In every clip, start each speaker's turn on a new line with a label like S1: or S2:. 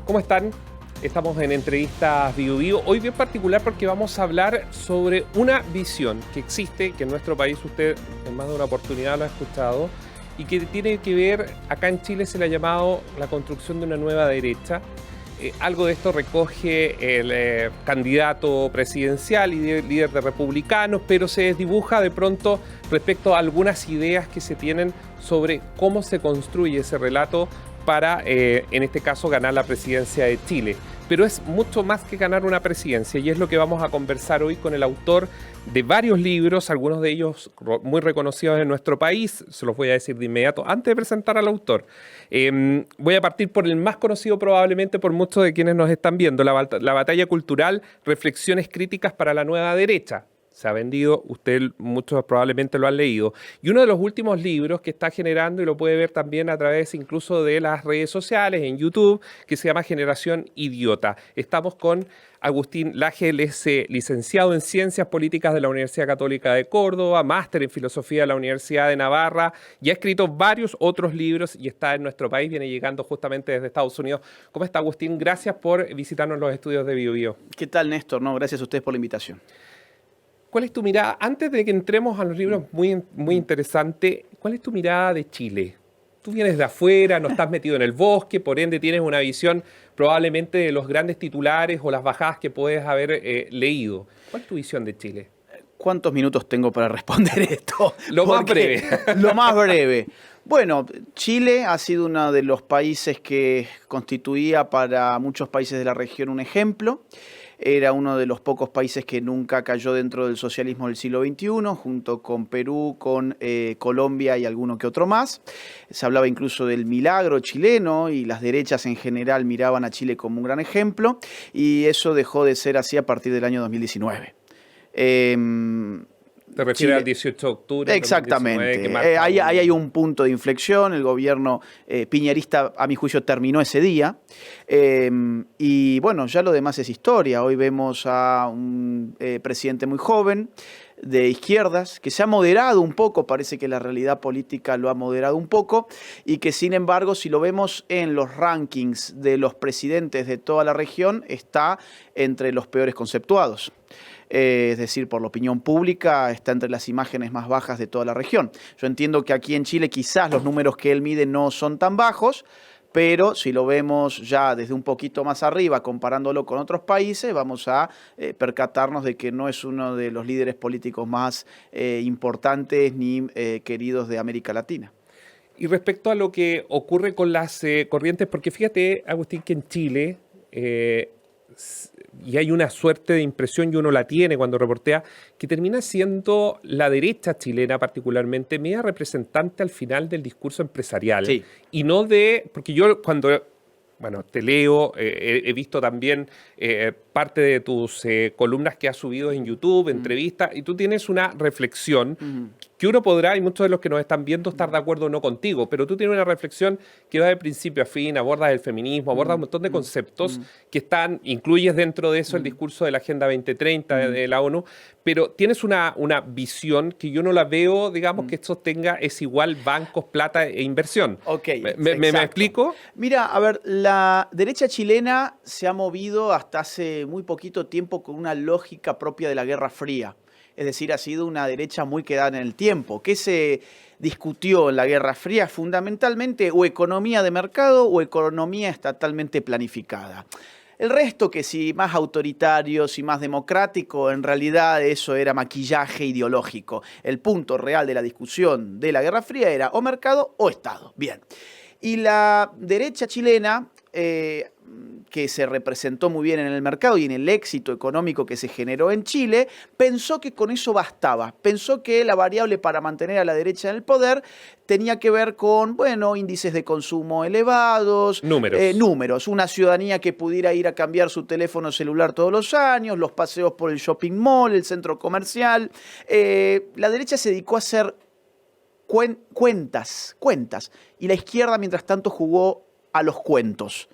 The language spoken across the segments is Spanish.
S1: ¿Cómo están? Estamos en Entrevistas Bio Bio. Hoy bien particular porque vamos a hablar sobre una visión que existe, que en nuestro país usted en más de una oportunidad lo ha escuchado, y que tiene que ver, acá en Chile se le ha llamado la construcción de una nueva derecha. Algo de esto recoge el candidato presidencial y líder de republicanos, pero se desdibuja de pronto respecto a algunas ideas que se tienen sobre cómo se construye ese relato para, en este caso, ganar la presidencia de Chile. Pero es mucho más que ganar una presidencia y es lo que vamos a conversar hoy con el autor de varios libros, algunos de ellos muy reconocidos en nuestro país, se los voy a decir de inmediato antes de presentar al autor. Voy a partir por el más conocido probablemente por muchos de quienes nos están viendo, La batalla cultural, reflexiones críticas para la nueva derecha. Se ha vendido, muchos probablemente lo han leído. Y uno de los últimos libros que está generando, y lo puede ver también a través incluso de las redes sociales, en YouTube, que se llama Generación Idiota. Estamos con Agustín Laje, él es licenciado en Ciencias Políticas de la Universidad Católica de Córdoba, máster en Filosofía de la Universidad de Navarra, y ha escrito varios otros libros y está en nuestro país, viene llegando justamente desde Estados Unidos. ¿Cómo está, Agustín? Gracias por visitarnos en los estudios de Bio Bio.
S2: ¿Qué tal, Néstor? No, gracias a ustedes por la invitación.
S1: ¿Cuál es tu mirada? Antes de que entremos a los libros muy interesante, ¿cuál es tu mirada de Chile? Tú vienes de afuera, no estás metido en el bosque, por ende tienes una visión probablemente de los grandes titulares o las bajadas que puedes haber leído. ¿Cuál es tu visión de Chile?
S2: ¿Cuántos minutos tengo para responder esto?
S1: Lo más breve.
S2: Lo más breve. Bueno, Chile ha sido uno de los países que constituía para muchos países de la región un ejemplo. Era uno de los pocos países que nunca cayó dentro del socialismo del siglo XXI, junto con Perú, con Colombia y alguno que otro más. Se hablaba incluso del milagro chileno y las derechas en general miraban a Chile como un gran ejemplo, y eso dejó de ser así a partir del año 2019.
S1: ¿Te refieres al 18 de octubre?
S2: Exactamente. Ahí hay un punto de inflexión. El gobierno piñerista, a mi juicio, terminó ese día. Y bueno, ya lo demás es historia. Hoy vemos a un presidente muy joven, de izquierdas, que se ha moderado un poco, parece que la realidad política lo ha moderado un poco, y que sin embargo, si lo vemos en los rankings de los presidentes de toda la región, está entre los peores conceptuados. Es decir, por la opinión pública, está entre las imágenes más bajas de toda la región. Yo entiendo que aquí en Chile quizás los números que él mide no son tan bajos, pero si lo vemos ya desde un poquito más arriba, comparándolo con otros países, vamos a percatarnos de que no es uno de los líderes políticos más importantes ni queridos de América Latina.
S1: Y respecto a lo que ocurre con las corrientes, porque fíjate, Agustín, que en Chile... y hay una suerte de impresión, y uno la tiene cuando reportea, que termina siendo la derecha chilena particularmente media representante al final del discurso empresarial.
S2: Sí.
S1: Y no de... Porque yo cuando... Bueno, te leo, he visto también parte de tus columnas que has subido en YouTube, entrevistas, y tú tienes una reflexión que uno podrá, y muchos de los que nos están viendo, estar de acuerdo o no contigo, pero tú tienes una reflexión que va de principio a fin, abordas el feminismo, abordas un montón de conceptos que están, incluyes dentro de eso el discurso de la Agenda 2030 de la ONU, pero tienes una visión que yo no la veo, digamos, que esto es igual bancos, plata e inversión.
S2: Ok,
S1: ¿Me explico?
S2: Mira, a ver, la derecha chilena se ha movido hasta hace muy poquito tiempo con una lógica propia de la Guerra Fría. Es decir, ha sido una derecha muy quedada en el tiempo. ¿Qué se discutió en la Guerra Fría? Fundamentalmente o economía de mercado o economía estatalmente planificada. El resto, que si más autoritario, si más democrático, en realidad eso era maquillaje ideológico. El punto real de la discusión de la Guerra Fría era o mercado o Estado. Bien. Y la derecha chilena, que se representó muy bien en el mercado y en el éxito económico que se generó en Chile, pensó que con eso bastaba. Pensó que la variable para mantener a la derecha en el poder tenía que ver con, bueno, índices de consumo elevados, números, una ciudadanía que pudiera ir a cambiar su teléfono celular todos los años, los paseos por el shopping mall, el centro comercial. La derecha se dedicó a hacer cuentas, y la izquierda, mientras tanto, jugó a los cuentos.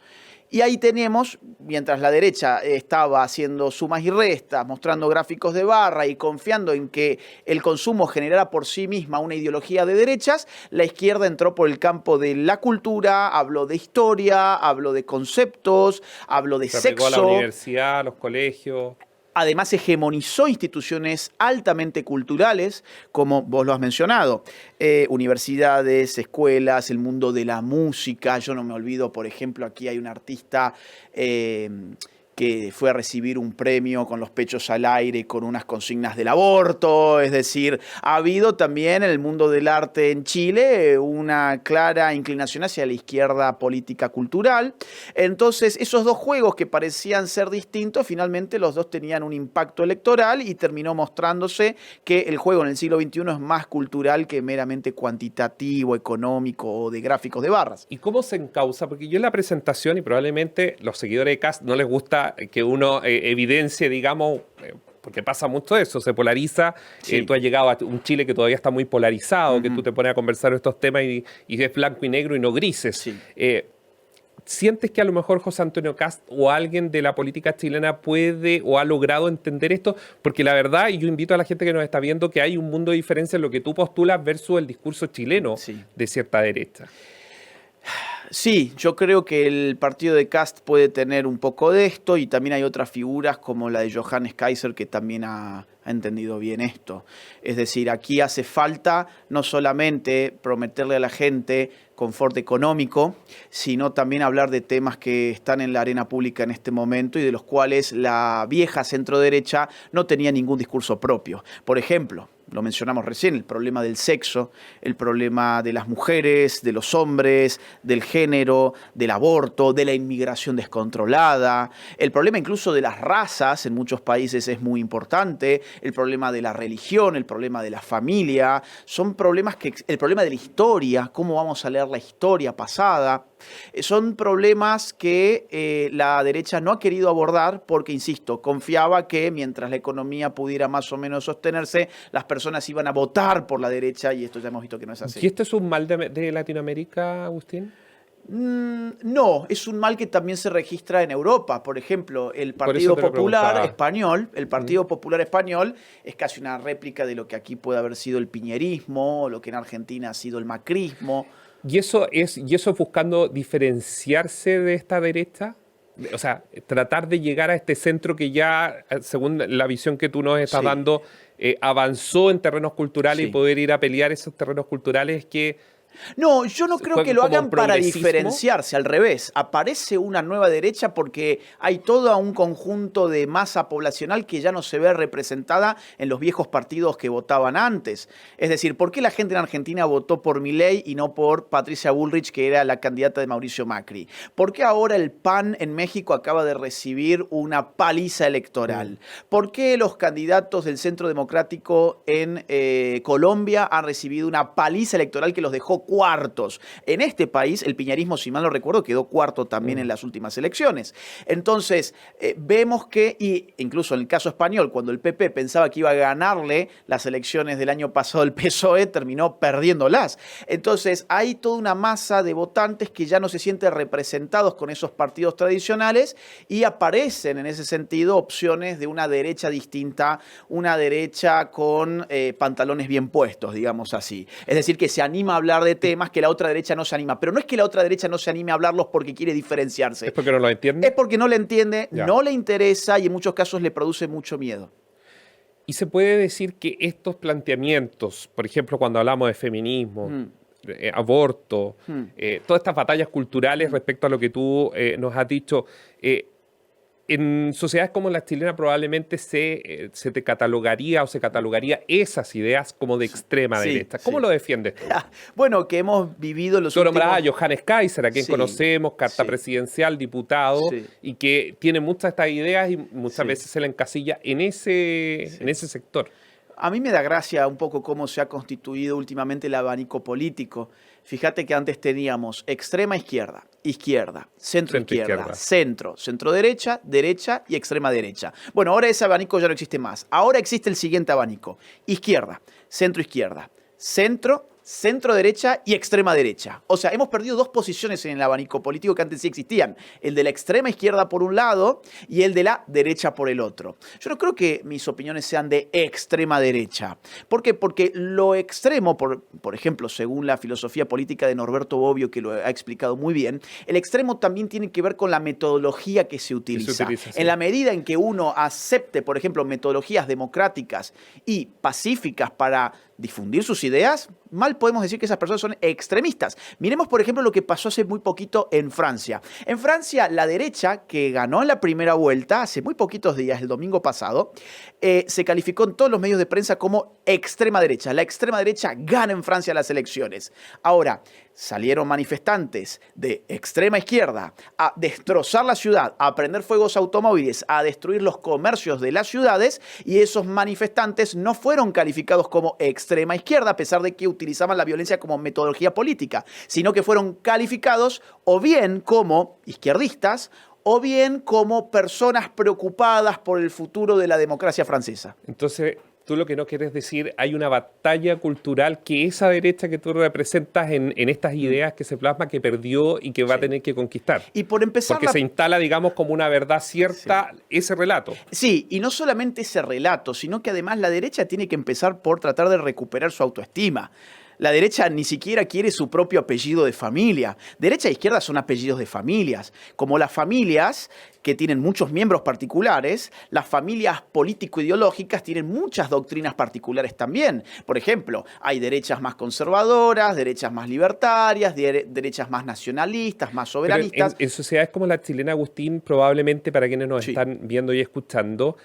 S2: Y ahí tenemos, mientras la derecha estaba haciendo sumas y restas, mostrando gráficos de barra y confiando en que el consumo generara por sí misma una ideología de derechas, la izquierda entró por el campo de la cultura, habló de historia, habló de conceptos, habló de
S1: Se
S2: sexo.
S1: aplicó a la universidad, los colegios.
S2: Además, hegemonizó instituciones altamente culturales, como vos lo has mencionado, universidades, escuelas, el mundo de la música. Yo no me olvido, por ejemplo, aquí hay un artista que fue a recibir un premio con los pechos al aire, con unas consignas del aborto. Es decir, ha habido también en el mundo del arte en Chile una clara inclinación hacia la izquierda política cultural. Entonces, esos dos juegos que parecían ser distintos, finalmente los dos tenían un impacto electoral y terminó mostrándose que el juego en el siglo XXI es más cultural que meramente cuantitativo, económico o de gráficos de barras.
S1: ¿Y cómo se encausa? Porque yo en la presentación, y probablemente los seguidores de Kast no les gusta que uno evidencie, digamos, porque pasa mucho eso, se polariza.
S2: Sí.
S1: Tú has llegado a un Chile que todavía está muy polarizado, que tú te pones a conversar estos temas y es blanco y negro y no grises.
S2: Sí.
S1: ¿Sientes que a lo mejor José Antonio Kast o alguien de la política chilena puede o ha logrado entender esto? Porque la verdad, y yo invito a la gente que nos está viendo, que hay un mundo de diferencia en lo que tú postulas versus el discurso chileno de cierta derecha.
S2: Sí, yo creo que el partido de Kast puede tener un poco de esto y también hay otras figuras como la de Johannes Kaiser que también ha entendido bien esto. Es decir, aquí hace falta no solamente prometerle a la gente confort económico, sino también hablar de temas que están en la arena pública en este momento y de los cuales la vieja centroderecha no tenía ningún discurso propio. Por ejemplo, lo mencionamos recién, el problema del sexo, el problema de las mujeres, de los hombres, del género, del aborto, de la inmigración descontrolada, el problema incluso de las razas en muchos países es muy importante, el problema de la religión, el problema de la familia, son problemas que, el problema de la historia, cómo vamos a leer la historia pasada, son problemas que la derecha no ha querido abordar porque, insisto, confiaba que mientras la economía pudiera más o menos sostenerse, las personas iban a votar por la derecha y esto ya hemos visto que no es así.
S1: ¿Y esto es un mal de Latinoamérica, Agustín?
S2: No, es un mal que también se registra en Europa. Por ejemplo, el Partido Popular Español, es casi una réplica de lo que aquí puede haber sido el piñerismo, lo que en Argentina ha sido el macrismo.
S1: ¿Y eso es buscando diferenciarse de esta derecha? O sea, tratar de llegar a este centro que ya, según la visión que tú nos estás dando, avanzó en terrenos culturales y poder ir a pelear esos terrenos culturales que...
S2: No, yo no creo que lo hagan para diferenciarse, al revés. Aparece una nueva derecha porque hay todo un conjunto de masa poblacional que ya no se ve representada en los viejos partidos que votaban antes. Es decir, ¿por qué la gente en Argentina votó por Milei y no por Patricia Bullrich, que era la candidata de Mauricio Macri? ¿Por qué ahora el PAN en México acaba de recibir una paliza electoral? ¿Por qué los candidatos del Centro Democrático en Colombia han recibido una paliza electoral que los dejó cuartos? En este país, el piñerismo, si mal no recuerdo, quedó cuarto también en las últimas elecciones. Entonces, vemos que, y incluso en el caso español, cuando el PP pensaba que iba a ganarle las elecciones del año pasado el PSOE, terminó perdiéndolas. Entonces, hay toda una masa de votantes que ya no se sienten representados con esos partidos tradicionales y aparecen, en ese sentido, opciones de una derecha distinta, una derecha con pantalones bien puestos, digamos así. Es decir, que se anima a hablar de temas que la otra derecha no se anima. Pero no es que la otra derecha no se anime a hablarlos porque quiere diferenciarse.
S1: ¿Es porque no lo entiende?
S2: Es porque no le entiende, no le interesa y en muchos casos le produce mucho miedo.
S1: Y se puede decir que estos planteamientos, por ejemplo, cuando hablamos de feminismo, aborto, todas estas batallas culturales respecto a lo que tú nos has dicho, en sociedades como la chilena probablemente se te catalogaría o se catalogaría esas ideas como de extrema derecha. ¿Cómo lo defiendes tú?
S2: Bueno, que hemos vivido los
S1: últimos... Tú nombrabas a Johannes Kaiser, a quien conocemos, carta presidencial, diputado, y que tiene muchas de estas ideas y muchas veces se la encasilla en ese sector.
S2: A mí me da gracia un poco cómo se ha constituido últimamente el abanico político. Fíjate que antes teníamos extrema izquierda, izquierda, centro izquierda, centro derecha, derecha y extrema derecha. Bueno, ahora ese abanico ya no existe más. Ahora existe el siguiente abanico: izquierda, centro, centro derecha y extrema derecha. O sea, hemos perdido dos posiciones en el abanico político que antes sí existían. El de la extrema izquierda por un lado y el de la derecha por el otro. Yo no creo que mis opiniones sean de extrema derecha. ¿Por qué? Porque lo extremo, por ejemplo, según la filosofía política de Norberto Bobbio, que lo ha explicado muy bien, el extremo también tiene que ver con la metodología que se utiliza. Sí. En la medida en que uno acepte, por ejemplo, metodologías democráticas y pacíficas para difundir sus ideas, mal podemos decir que esas personas son extremistas. Miremos, por ejemplo, lo que pasó hace muy poquito en Francia. En Francia, la derecha, que ganó en la primera vuelta, hace muy poquitos días, el domingo pasado, se calificó en todos los medios de prensa como extrema derecha. La extrema derecha gana en Francia las elecciones. Ahora, salieron manifestantes de extrema izquierda a destrozar la ciudad, a prender fuegos automóviles, a destruir los comercios de las ciudades, y esos manifestantes no fueron calificados como extrema izquierda, a pesar de que utilizaban la violencia como metodología política, sino que fueron calificados o bien como izquierdistas o bien como personas preocupadas por el futuro de la democracia francesa.
S1: Entonces, tú lo que no quieres decir, hay una batalla cultural que esa derecha que tú representas en estas ideas que se plasma, que perdió y que va a tener que conquistar.
S2: Y por empezar,
S1: porque se instala, digamos, como una verdad cierta ese relato.
S2: Sí, y no solamente ese relato, sino que además la derecha tiene que empezar por tratar de recuperar su autoestima. La derecha ni siquiera quiere su propio apellido de familia. Derecha e izquierda son apellidos de familias. Como las familias que tienen muchos miembros particulares, las familias político-ideológicas tienen muchas doctrinas particulares también. Por ejemplo, hay derechas más conservadoras, derechas más libertarias, derechas más nacionalistas, más soberanistas.
S1: En sociedades como la chilena, Agustín, probablemente para quienes nos están viendo y escuchando,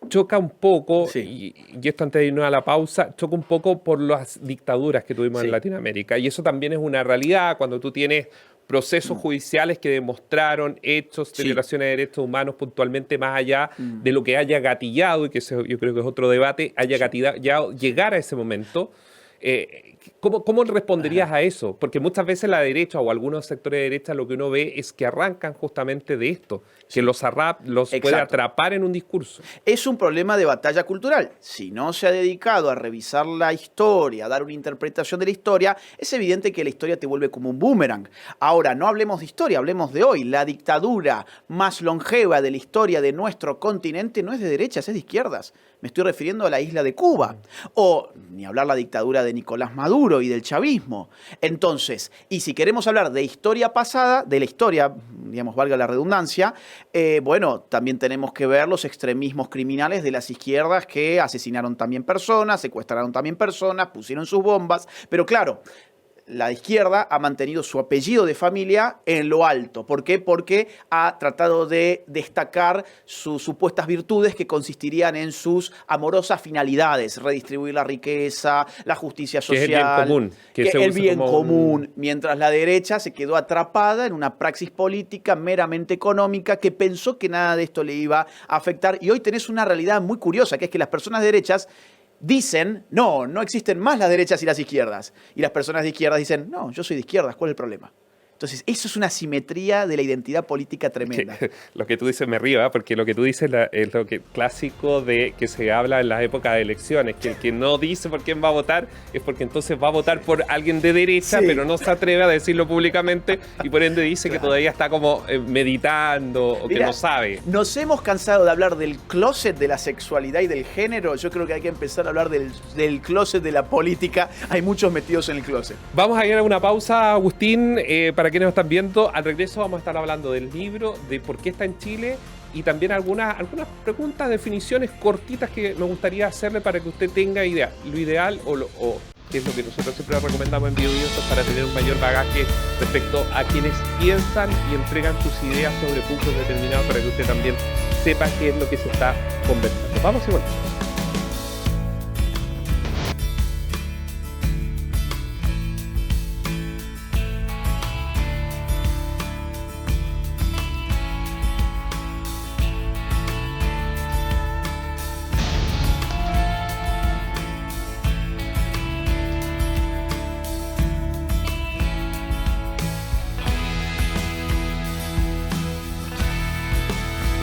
S1: choca un poco, y esto antes de irnos a la pausa, choca un poco por las dictaduras que tuvimos en Latinoamérica. Y eso también es una realidad cuando tú tienes procesos judiciales que demostraron hechos de violaciones de derechos humanos puntualmente más allá de lo que haya gatillado, y que eso yo creo que es otro debate, haya gatillado llegar a ese momento. ¿Cómo responderías a eso? Porque muchas veces la derecha o algunos sectores de derecha lo que uno ve es que arrancan justamente de esto, que los puede atrapar en un discurso.
S2: Es un problema de batalla cultural. Si no se ha dedicado a revisar la historia, a dar una interpretación de la historia, es evidente que la historia te vuelve como un boomerang. Ahora, no hablemos de historia, hablemos de hoy. La dictadura más longeva de la historia de nuestro continente no es de derechas, es de izquierdas. Me estoy refiriendo a la isla de Cuba. O, ni hablar la dictadura de Nicolás Maduro y del chavismo. Entonces, y si queremos hablar de historia pasada, de la historia, digamos, valga la redundancia, bueno, también tenemos que ver los extremismos criminales de las izquierdas que asesinaron también personas, secuestraron también personas, pusieron sus bombas, pero claro, la izquierda ha mantenido su apellido de familia en lo alto. ¿Por qué? Porque ha tratado de destacar sus supuestas virtudes que consistirían en sus amorosas finalidades, redistribuir la riqueza, la justicia social,
S1: que es el bien común,
S2: el bien común, mientras la derecha se quedó atrapada en una praxis política meramente económica que pensó que nada de esto le iba a afectar. Y hoy tenés una realidad muy curiosa, que es que las personas de derechas dicen, no existen más las derechas y las izquierdas. Y las personas de izquierdas dicen, no, yo soy de izquierdas, ¿cuál es el problema? Entonces, eso es una simetría de la identidad política tremenda.
S1: Lo que tú dices me río, porque lo que tú dices es lo clásico de que se habla en las épocas de elecciones, que el que no dice por quién va a votar es porque entonces va a votar por alguien de derecha, pero no se atreve a decirlo públicamente y por ende dice que todavía está como meditando o que no sabe.
S2: Nos hemos cansado de hablar del closet de la sexualidad y del género. Yo creo que hay que empezar a hablar del closet de la política. Hay muchos metidos en el closet.
S1: Vamos a ir a una pausa, Agustín, para quienes nos están viendo. Al regreso vamos a estar hablando del libro, de por qué está en Chile y también algunas preguntas, definiciones cortitas que me gustaría hacerle para que usted tenga idea. Lo ideal o que es lo que nosotros siempre recomendamos en BioBio para tener un mayor bagaje respecto a quienes piensan y entregan sus ideas sobre puntos determinados para que usted también sepa qué es lo que se está conversando. Vamos y bueno.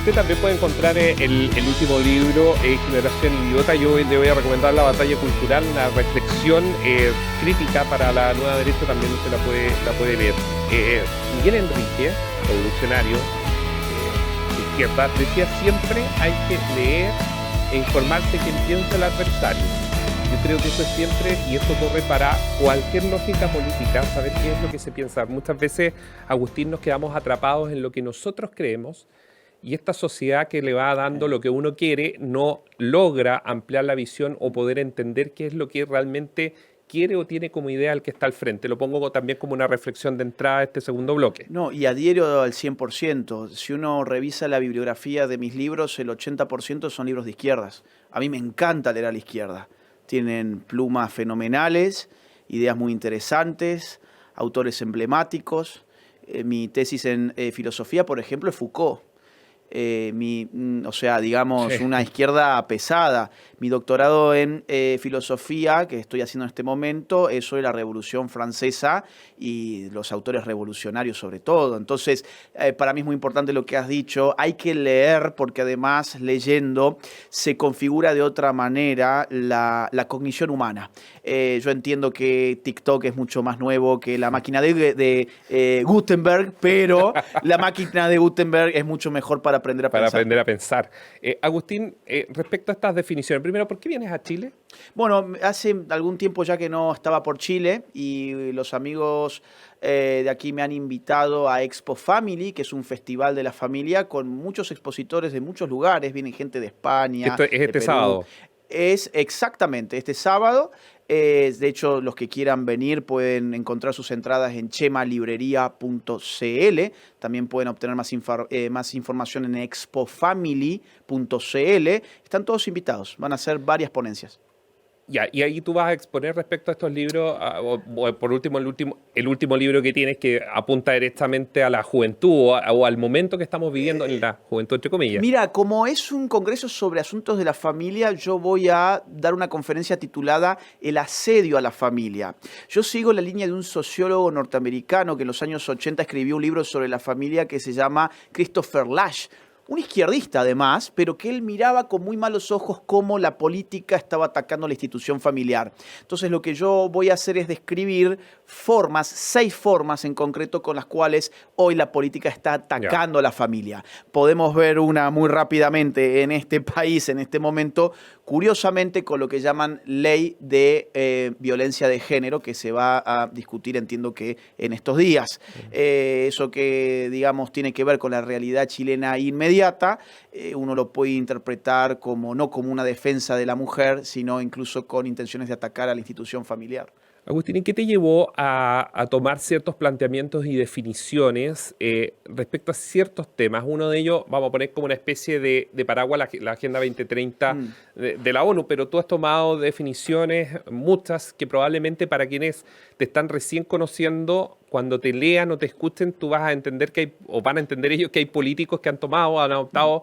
S1: Usted usted también puede encontrar el último libro, Generación Idiota. Yo le voy a recomendar La Batalla Cultural, una reflexión crítica para la nueva derecha, también usted la puede leer. Miguel Enrique, revolucionario, de izquierda, decía siempre hay que leer e informarse quién piensa el adversario. Yo creo que eso es siempre, y esto corre para cualquier lógica política, saber qué es lo que se piensa. Muchas veces, Agustín, nos quedamos atrapados en lo que nosotros creemos, y esta sociedad que le va dando lo que uno quiere no logra ampliar la visión o poder entender qué es lo que realmente quiere o tiene como idea el que está al frente. Lo pongo también como una reflexión de entrada a este segundo bloque.
S2: No, y adhiero al 100%. Si uno revisa la bibliografía de mis libros, el 80% son libros de izquierdas. A mí me encanta leer a la izquierda. Tienen plumas fenomenales, ideas muy interesantes, autores emblemáticos. Mi tesis en filosofía, por ejemplo, es Foucault. O sea, digamos,
S1: Sí.
S2: una izquierda pesada. Mi doctorado en filosofía, que estoy haciendo en este momento, es sobre la Revolución Francesa y los autores revolucionarios sobre todo. Entonces, para mí es muy importante lo que has dicho. Hay que leer porque además, leyendo, se configura de otra manera la cognición humana. Yo entiendo que TikTok es mucho más nuevo que la máquina de Gutenberg, pero la máquina de Gutenberg es mucho mejor para aprender a
S1: Para
S2: pensar.
S1: aprender a pensar. Agustín, respecto a estas definiciones, primero, ¿por qué vienes a Chile?
S2: Bueno, hace algún tiempo ya que no estaba por Chile y los amigos de aquí me han invitado a Expo Family, que es un festival de la familia con muchos expositores de muchos lugares. Viene gente de España,
S1: Esto es
S2: de
S1: este
S2: Perú.
S1: sábado.
S2: Es exactamente este sábado. De hecho, los que quieran venir pueden encontrar sus entradas en chemalibrería.cl. También pueden obtener más información en expofamily.cl. Están todos invitados. Van a hacer varias ponencias.
S1: Ya, y ahí tú vas a exponer respecto a estos libros, o por último, el último libro que tienes que apunta directamente a la juventud o al momento que estamos viviendo en la juventud, entre comillas.
S2: Mira, como es un congreso sobre asuntos de la familia, yo voy a dar una conferencia titulada El asedio a la familia. Yo sigo la línea de un sociólogo norteamericano que en los años 80 escribió un libro sobre la familia que se llama Christopher Lasch. Un izquierdista además, pero que él miraba con muy malos ojos cómo la política estaba atacando la institución familiar. Entonces lo que yo voy a hacer es describir 6 formas en concreto con las cuales hoy la política está atacando a la familia. Podemos ver una muy rápidamente en este país, en este momento, curiosamente con lo que llaman ley de violencia de género, que se va a discutir, entiendo que en estos días. Eso que, digamos, tiene que ver con la realidad chilena inmediata, uno lo puede interpretar como no como una defensa de la mujer, sino incluso con intenciones de atacar a la institución familiar.
S1: Agustín, ¿y qué te llevó a tomar ciertos planteamientos y definiciones respecto a ciertos temas? Uno de ellos, vamos a poner como una especie de paraguas la Agenda 2030 de la ONU, pero tú has tomado definiciones, muchas, que probablemente para quienes te están recién conociendo, cuando te lean o te escuchen, tú vas a entender que hay, o van a entender ellos que hay políticos que han tomado, han adoptado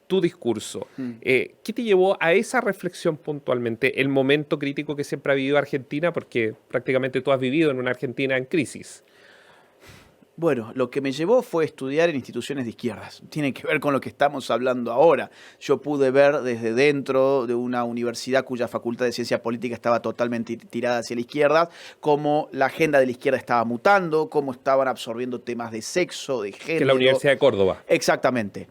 S1: tu discurso. ¿Qué te llevó a esa reflexión puntualmente? El momento crítico que siempre ha vivido Argentina, porque prácticamente tú has vivido en una Argentina en crisis.
S2: Bueno, lo que me llevó fue estudiar en instituciones de izquierdas. Tiene que ver con lo que estamos hablando ahora. Yo pude ver desde dentro de una universidad cuya facultad de ciencia política estaba totalmente tirada hacia la izquierda, cómo la agenda de la izquierda estaba mutando, cómo estaban absorbiendo temas de sexo, de género.
S1: Que es la Universidad de Córdoba.
S2: Exactamente.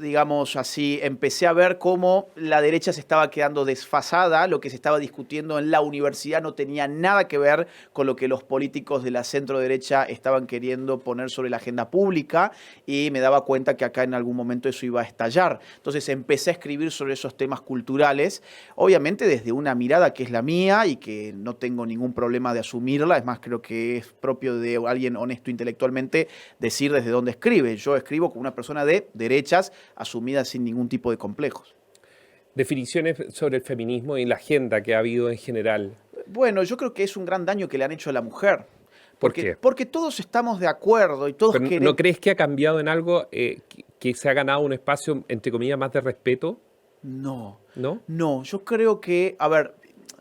S2: Digamos así, empecé a ver cómo la derecha se estaba quedando desfasada, lo que se estaba discutiendo en la universidad no tenía nada que ver con lo que los políticos de la centro derecha estaban queriendo poner sobre la agenda pública, y me daba cuenta que acá en algún momento eso iba a estallar. Entonces empecé a escribir sobre esos temas culturales, obviamente desde una mirada que es la mía y que no tengo ningún problema de asumirla. Es más, creo que es propio de alguien honesto intelectualmente decir desde dónde escribe. Yo escribo como una persona de derechas, asumida sin ningún tipo de complejos.
S1: Definiciones sobre el feminismo y la agenda que ha habido en general.
S2: Bueno, yo creo que es un gran daño que le han hecho a la mujer.
S1: ¿Por qué?
S2: Porque todos estamos de acuerdo y todos
S1: Pero
S2: queremos...
S1: ¿no crees que ha cambiado en algo, que se ha ganado un espacio, entre comillas, más de respeto?
S2: No,
S1: ¿No?
S2: no, yo creo que, a ver,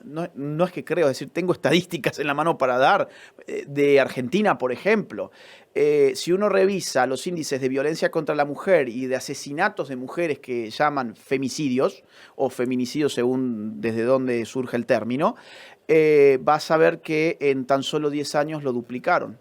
S2: no es que creo, es decir, tengo estadísticas en la mano para dar, de Argentina, por ejemplo. Si uno revisa los índices de violencia contra la mujer y de asesinatos de mujeres que llaman femicidios, o feminicidios según desde dónde surge el término, vas a ver que en tan solo 10 años lo duplicaron.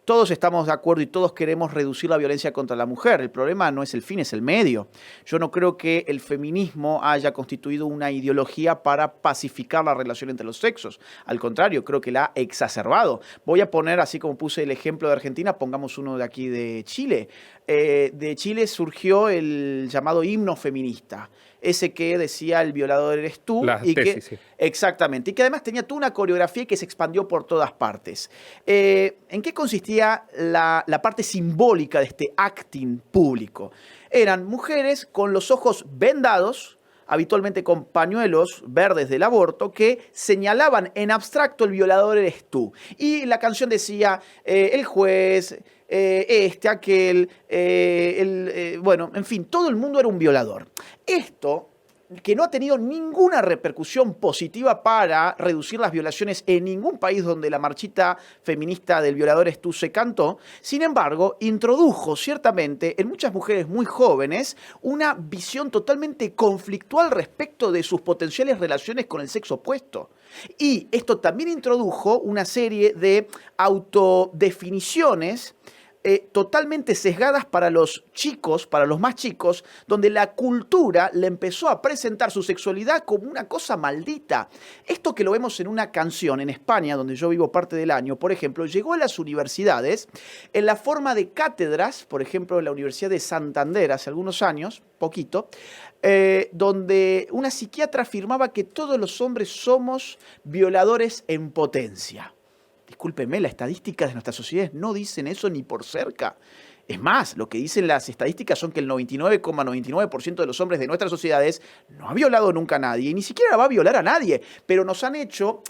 S2: Todos estamos de acuerdo y todos queremos reducir la violencia contra la mujer. El problema no es el fin, es el medio. Yo no creo que el feminismo haya constituido una ideología para pacificar la relación entre los sexos. Al contrario, creo que la ha exacerbado. Voy a poner, así como puse el ejemplo de Argentina, pongamos uno de aquí de Chile. De Chile surgió el llamado himno feminista. Ese que decía el violador eres tú.
S1: Las
S2: y
S1: tesis,
S2: que,
S1: sí.
S2: exactamente. Y que además tenía toda una coreografía que se expandió por todas partes. ¿En qué consistía la parte simbólica de este acting público? Eran mujeres con los ojos vendados, habitualmente con pañuelos verdes del aborto, que señalaban en abstracto el violador eres tú. Y la canción decía, el juez, aquel, bueno, en fin, todo el mundo era un violador. Esto, que no ha tenido ninguna repercusión positiva para reducir las violaciones en ningún país donde la marchita feminista del violador eres tú se cantó, sin embargo, introdujo ciertamente en muchas mujeres muy jóvenes una visión totalmente conflictual respecto de sus potenciales relaciones con el sexo opuesto. Y esto también introdujo una serie de autodefiniciones totalmente sesgadas para los chicos, para los más chicos, donde la cultura le empezó a presentar su sexualidad como una cosa maldita. Esto que lo vemos en una canción en España, donde yo vivo parte del año, por ejemplo, llegó a las universidades en la forma de cátedras, por ejemplo, en la Universidad de Santander hace algunos años, poquito, donde una psiquiatra afirmaba que todos los hombres somos violadores en potencia. Discúlpeme, las estadísticas de nuestras sociedades no dicen eso ni por cerca. Es más, lo que dicen las estadísticas son que el 99,99% de los hombres de nuestras sociedades no ha violado nunca a nadie y ni siquiera va a violar a nadie, pero nos han hecho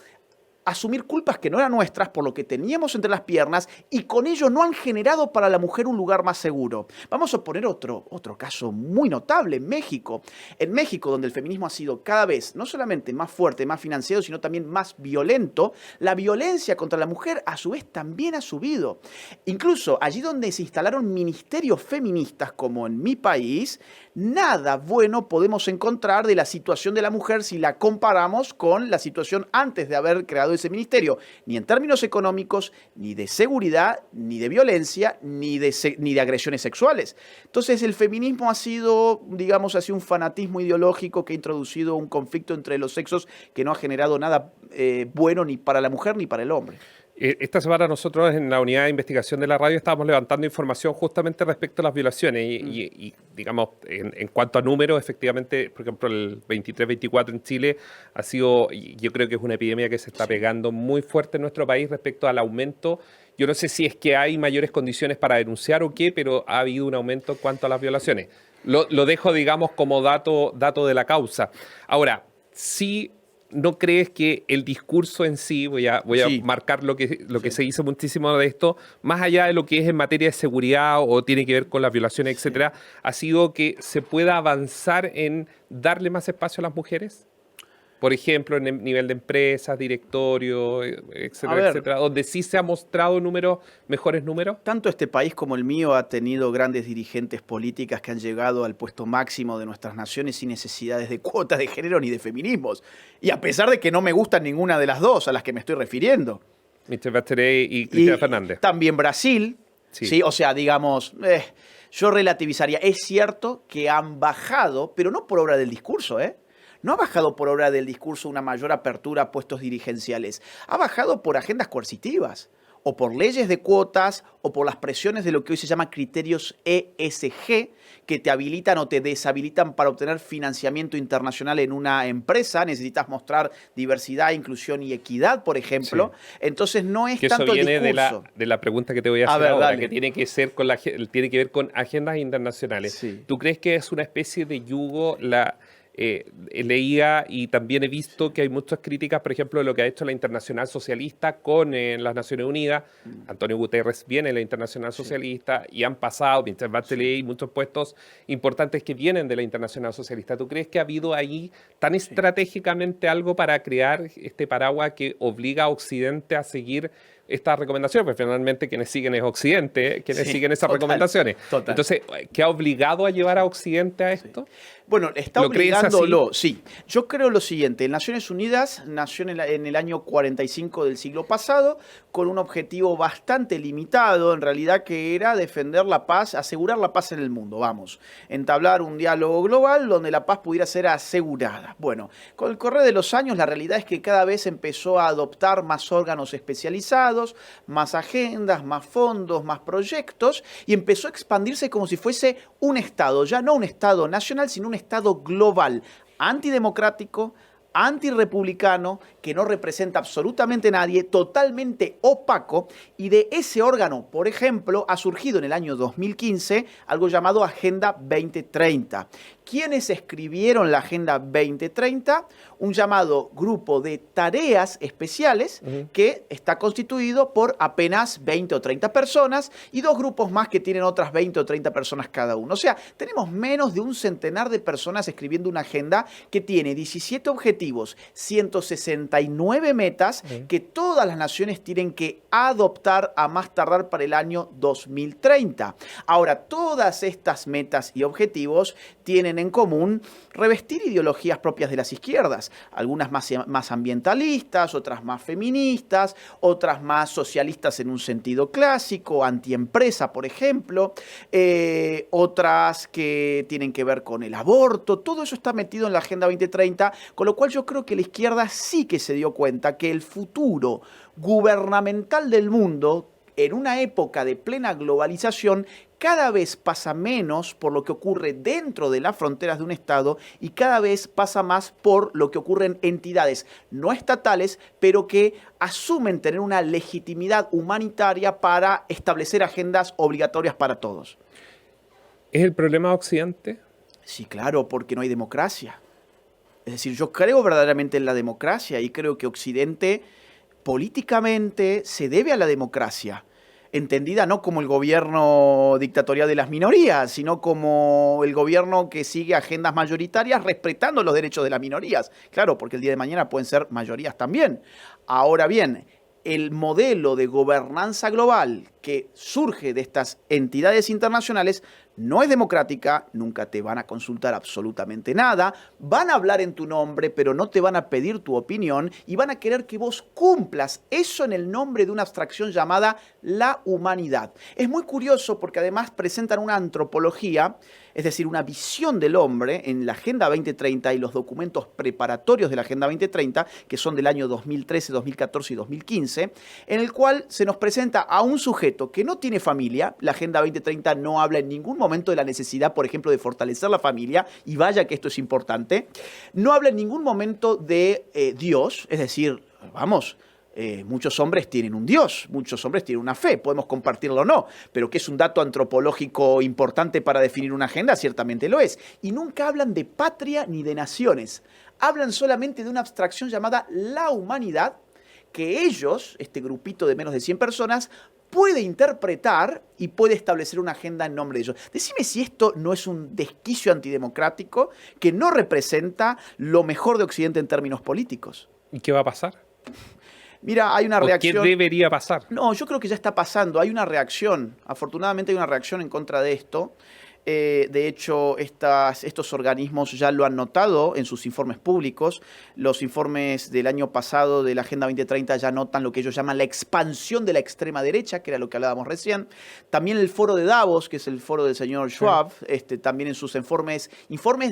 S2: asumir culpas que no eran nuestras por lo que teníamos entre las piernas y con ello no han generado para la mujer un lugar más seguro. Vamos a poner otro caso muy notable, México. En México, donde el feminismo ha sido cada vez no solamente más fuerte, más financiado, sino también más violento, la violencia contra la mujer a su vez también ha subido. Incluso allí donde se instalaron ministerios feministas, como en mi país, nada bueno podemos encontrar de la situación de la mujer si la comparamos con la situación antes de haber creado ese ministerio, ni en términos económicos, ni de seguridad, ni de violencia, ni de agresiones sexuales. Entonces el feminismo ha sido, digamos así, un fanatismo ideológico que ha introducido un conflicto entre los sexos que no ha generado nada bueno ni para la mujer ni para el hombre.
S1: Esta semana nosotros en la unidad de investigación de la radio estábamos levantando información justamente respecto a las violaciones y digamos, en cuanto a números, efectivamente, por ejemplo, el 23-24 en Chile ha sido, yo creo que es una epidemia que se está pegando muy fuerte en nuestro país respecto al aumento. Yo no sé si es que hay mayores condiciones para denunciar o qué, pero ha habido un aumento en cuanto a las violaciones. Lo dejo, digamos, como dato de la causa. Ahora, sí. ¿No crees que el discurso en sí, voy a marcar lo que se hizo muchísimo de esto, más allá de lo que es en materia de seguridad o tiene que ver con las violaciones, etcétera, ha sido que se pueda avanzar en darle más espacio a las mujeres? Por ejemplo, en el nivel de empresas, directorio, etcétera, etcétera, donde sí se ha mostrado mejores números.
S2: Tanto este país como el mío ha tenido grandes dirigentes políticas que han llegado al puesto máximo de nuestras naciones sin necesidades de cuotas de género ni de feminismos. Y a pesar de que no me gustan ninguna de las dos a las que me estoy refiriendo.
S1: Michelle Bachelet y Cristina Fernández.
S2: También Brasil, sí. O sea, digamos, yo relativizaría. Es cierto que han bajado, pero no por obra del discurso, No ha bajado por obra del discurso una mayor apertura a puestos dirigenciales. Ha bajado por agendas coercitivas, o por leyes de cuotas, o por las presiones de lo que hoy se llama criterios ESG, que te habilitan o te deshabilitan para obtener financiamiento internacional en una empresa. Necesitas mostrar diversidad, inclusión y equidad, por ejemplo. Sí. Entonces no es tanto el discurso.
S1: Eso viene de la pregunta que te voy a hacer ahora, que tiene que ver con agendas internacionales.
S2: Sí.
S1: ¿Tú crees que es una especie de yugo Leía y también he visto que hay muchas críticas, por ejemplo, de lo que ha hecho la Internacional Socialista con las Naciones Unidas. Antonio Guterres viene de la Internacional
S2: Sí,
S1: Socialista y han pasado Michelle
S2: sí,
S1: Bachelet y muchos puestos importantes que vienen de la Internacional Socialista. ¿Tú crees que ha habido ahí tan
S2: sí.
S1: estratégicamente algo para crear este paraguas que obliga a Occidente a seguir estas recomendaciones? Pues finalmente quienes siguen es Occidente, quienes
S2: Sí,
S1: siguen esas
S2: total,
S1: recomendaciones.
S2: total.
S1: Entonces, ¿qué ha obligado a llevar a Occidente a
S2: Sí.
S1: esto?
S2: Bueno, está
S1: ¿Lo crees así?
S2: obligándolo, sí. Yo creo lo siguiente, Naciones Unidas nació en el año 45 del siglo pasado con un objetivo bastante limitado, en realidad que era defender la paz, asegurar la paz en el mundo, vamos, entablar un diálogo global donde la paz pudiera ser asegurada. Bueno, con el correr de los años la realidad es que cada vez empezó a adoptar más órganos especializados, más agendas, más fondos, más proyectos y empezó a expandirse como si fuese un Estado, ya no un Estado nacional, sino un Estado global, antidemocrático, antirrepublicano, que no representa absolutamente a nadie, totalmente opaco, y de ese órgano, por ejemplo, ha surgido en el año 2015 algo llamado Agenda 2030. ¿Quiénes escribieron la Agenda 2030? Un llamado grupo de tareas especiales
S1: Ujú.
S2: que está constituido por apenas 20 o 30 personas y dos grupos más que tienen otras 20 o 30 personas cada uno. O sea, tenemos menos de un centenar de personas escribiendo una agenda que tiene 17 objetivos, 169 metas
S1: Ujú.
S2: que todas las naciones tienen que adoptar a más tardar para el año 2030. Ahora, todas estas metas y objetivos tienen en común revestir ideologías propias de las izquierdas, algunas más ambientalistas, otras más feministas, otras más socialistas en un sentido clásico, antiempresa, por ejemplo, otras que tienen que ver con el aborto, todo eso está metido en la Agenda 2030, con lo cual yo creo que la izquierda sí que se dio cuenta que el futuro gubernamental del mundo en una época de plena globalización cada vez pasa menos por lo que ocurre dentro de las fronteras de un Estado y cada vez pasa más por lo que ocurre en entidades no estatales, pero que asumen tener una legitimidad humanitaria para establecer agendas obligatorias para todos.
S1: ¿Es el problema de Occidente?
S2: Sí, claro, porque no hay democracia. Es decir, yo creo verdaderamente en la democracia y creo que Occidente políticamente se debe a la democracia, entendida no como el gobierno dictatorial de las minorías, sino como el gobierno que sigue agendas mayoritarias respetando los derechos de las minorías. Claro, porque el día de mañana pueden ser mayorías también. Ahora bien, el modelo de gobernanza global que surge de estas entidades internacionales no es democrática, nunca te van a consultar absolutamente nada, van a hablar en tu nombre, pero no te van a pedir tu opinión y van a querer que vos cumplas eso en el nombre de una abstracción llamada la humanidad. Es muy curioso porque además presentan una antropología, es decir, una visión del hombre en la Agenda 2030 y los documentos preparatorios de la Agenda 2030, que son del año 2013, 2014 y 2015, en el cual se nos presenta a un sujeto que no tiene familia. La Agenda 2030 no habla en ningún momento de la necesidad, por ejemplo, de fortalecer la familia, y vaya que esto es importante. No habla en ningún momento de Dios, es decir, vamos, muchos hombres tienen un Dios, muchos hombres tienen una fe, podemos compartirlo o no, pero que es un dato antropológico importante para definir una agenda, ciertamente lo es. Y nunca hablan de patria ni de naciones, hablan solamente de una abstracción llamada la humanidad, que ellos, este grupito de menos de 100 personas, puede interpretar y puede establecer una agenda en nombre de ellos. Decime si esto no es un desquicio antidemocrático que no representa lo mejor de Occidente en términos políticos.
S1: ¿Y qué va a pasar?
S2: Mira, hay una
S1: ¿O qué
S2: reacción.
S1: debería pasar?
S2: No, yo creo que ya está pasando. Hay una reacción. Afortunadamente hay una reacción en contra de esto. De hecho, estos organismos ya lo han notado en sus informes públicos. Los informes del año pasado de la Agenda 2030 ya notan lo que ellos llaman la expansión de la extrema derecha, que era lo que hablábamos recién. También el foro de Davos, que es el foro del señor Schwab, también en sus informes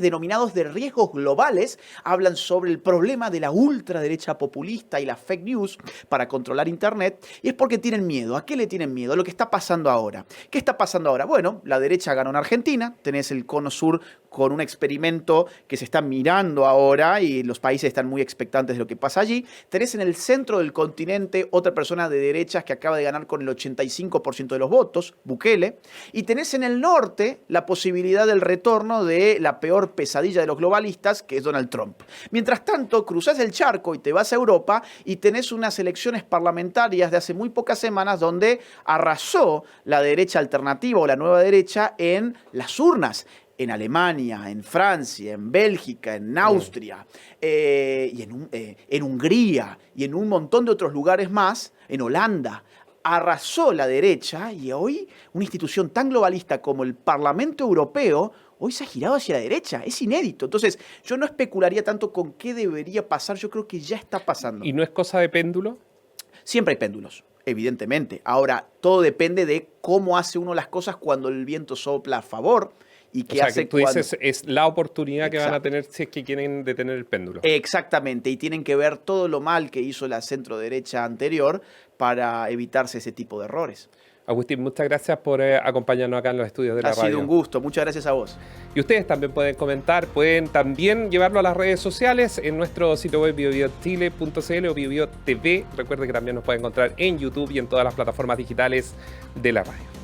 S2: denominados de riesgos globales, hablan sobre el problema de la ultraderecha populista y la fake news para controlar Internet. Y es porque tienen miedo. ¿A qué le tienen miedo? A lo que está pasando ahora. ¿Qué está pasando ahora? Bueno, la derecha ganó en Argentina, tenés el cono sur con un experimento que se está mirando ahora y los países están muy expectantes de lo que pasa allí. Tenés en el centro del continente otra persona de derechas que acaba de ganar con el 85% de los votos, Bukele. Y tenés en el norte la posibilidad del retorno de la peor pesadilla de los globalistas, que es Donald Trump. Mientras tanto, cruzás el charco y te vas a Europa y tenés unas elecciones parlamentarias de hace muy pocas semanas donde arrasó la derecha alternativa o la nueva derecha en las urnas. En Alemania, en Francia, en Bélgica, en Austria, y en Hungría y en un montón de otros lugares más, en Holanda. Arrasó la derecha y hoy una institución tan globalista como el Parlamento Europeo hoy se ha girado hacia la derecha. Es inédito. Entonces, yo no especularía tanto con qué debería pasar. Yo creo que ya está pasando.
S1: ¿Y no es cosa de péndulo?
S2: Siempre hay péndulos, evidentemente. Ahora, todo depende de cómo hace uno las cosas cuando el viento sopla a favor. Y
S1: o sea, que tú dices, es la oportunidad que van a tener si es que quieren detener el péndulo.
S2: Exactamente, y tienen que ver todo lo mal que hizo la centro-derecha anterior para evitarse ese tipo de errores.
S1: Agustín, muchas gracias por acompañarnos acá en los estudios de la radio.
S2: Ha sido un gusto, muchas gracias a vos.
S1: Y ustedes también pueden comentar, pueden también llevarlo a las redes sociales en nuestro sitio web biobiochile.cl o BioBio TV. Recuerden que también nos pueden encontrar en YouTube y en todas las plataformas digitales de la radio.